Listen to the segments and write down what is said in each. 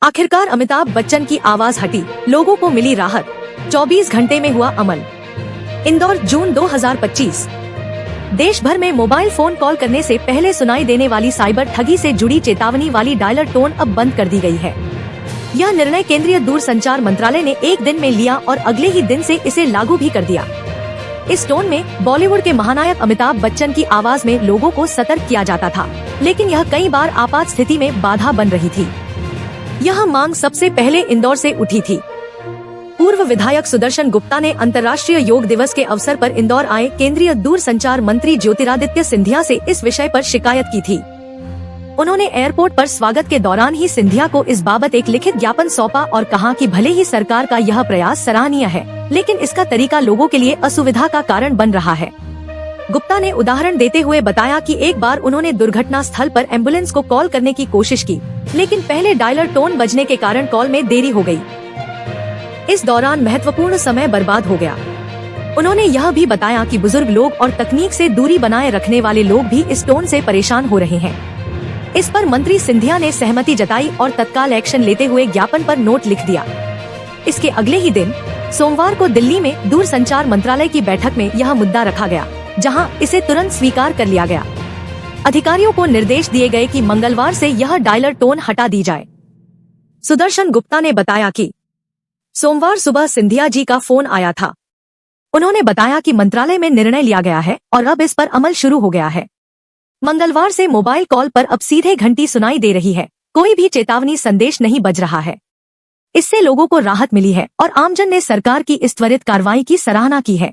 आखिरकार अमिताभ बच्चन की आवाज हटी, लोगों को मिली राहत। 24 घंटे में हुआ अमल। इंदौर, जून 2025। देश भर में मोबाइल फोन कॉल करने से पहले सुनाई देने वाली साइबर ठगी से जुड़ी चेतावनी वाली डायलर टोन अब बंद कर दी गई है। यह निर्णय केंद्रीय दूरसंचार मंत्रालय ने एक दिन में लिया और अगले ही दिन से इसे लागू भी कर दिया। इस टोन में बॉलीवुड के महानायक अमिताभ बच्चन की आवाज में लोगों को सतर्क किया जाता था, लेकिन यह कई बार आपात स्थिति में बाधा बन रही थी। यह मांग सबसे पहले इंदौर से उठी थी। पूर्व विधायक सुदर्शन गुप्ता ने अंतर्राष्ट्रीय योग दिवस के अवसर पर इंदौर आए केंद्रीय दूरसंचार मंत्री ज्योतिरादित्य सिंधिया से इस विषय पर शिकायत की थी। उन्होंने एयरपोर्ट पर स्वागत के दौरान ही सिंधिया को इस बाबत एक लिखित ज्ञापन सौंपा और कहा कि भले ही सरकार का यह प्रयास सराहनीय है, लेकिन इसका तरीका लोगों के लिए असुविधा का कारण बन रहा है। गुप्ता ने उदाहरण देते हुए बताया कि एक बार उन्होंने दुर्घटना स्थल पर एम्बुलेंस को कॉल करने की कोशिश की, लेकिन पहले डायलर टोन बजने के कारण कॉल में देरी हो गई। इस दौरान महत्वपूर्ण समय बर्बाद हो गया। उन्होंने यह भी बताया कि बुजुर्ग लोग और तकनीक से दूरी बनाए रखने वाले लोग भी इस टोन से परेशान हो रहे हैं। इस पर मंत्री सिंधिया ने सहमति जताई और तत्काल एक्शन लेते हुए ज्ञापन पर नोट लिख दिया। इसके अगले ही दिन सोमवार को दिल्ली में दूरसंचार मंत्रालय की बैठक में यह मुद्दा रखा गया, जहां इसे तुरंत स्वीकार कर लिया गया। अधिकारियों को निर्देश दिए गए कि मंगलवार से यह डायलर टोन हटा दी जाए। सुदर्शन गुप्ता ने बताया कि सोमवार सुबह सिंधिया जी का फोन आया था। उन्होंने बताया कि मंत्रालय में निर्णय लिया गया है और अब इस पर अमल शुरू हो गया है। मंगलवार से मोबाइल कॉल पर अब सीधे घंटी सुनाई दे रही है, कोई भी चेतावनी संदेश नहीं बज रहा है। इससे लोगों को राहत मिली है और आमजन ने सरकार की इस त्वरित कार्रवाई की सराहना की है।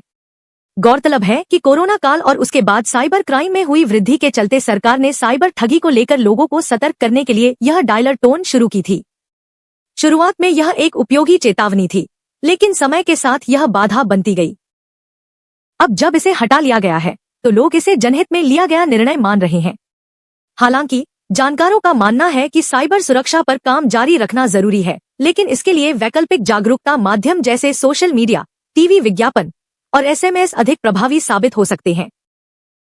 गौरतलब है कि कोरोना काल और उसके बाद साइबर क्राइम में हुई वृद्धि के चलते सरकार ने साइबर ठगी को लेकर लोगों को सतर्क करने के लिए यह डायलर टोन शुरू की थी। शुरुआत में यह एक उपयोगी चेतावनी थी, लेकिन समय के साथ यह बाधा बनती गई। अब जब इसे हटा लिया गया है, तो लोग इसे जनहित में लिया गया निर्णय मान रहे हैं। हालांकि जानकारों का मानना है कि साइबर सुरक्षा पर काम जारी रखना जरूरी है, लेकिन इसके लिए वैकल्पिक जागरूकता माध्यम जैसे सोशल मीडिया, टीवी विज्ञापन और SMS अधिक प्रभावी साबित हो सकते हैं।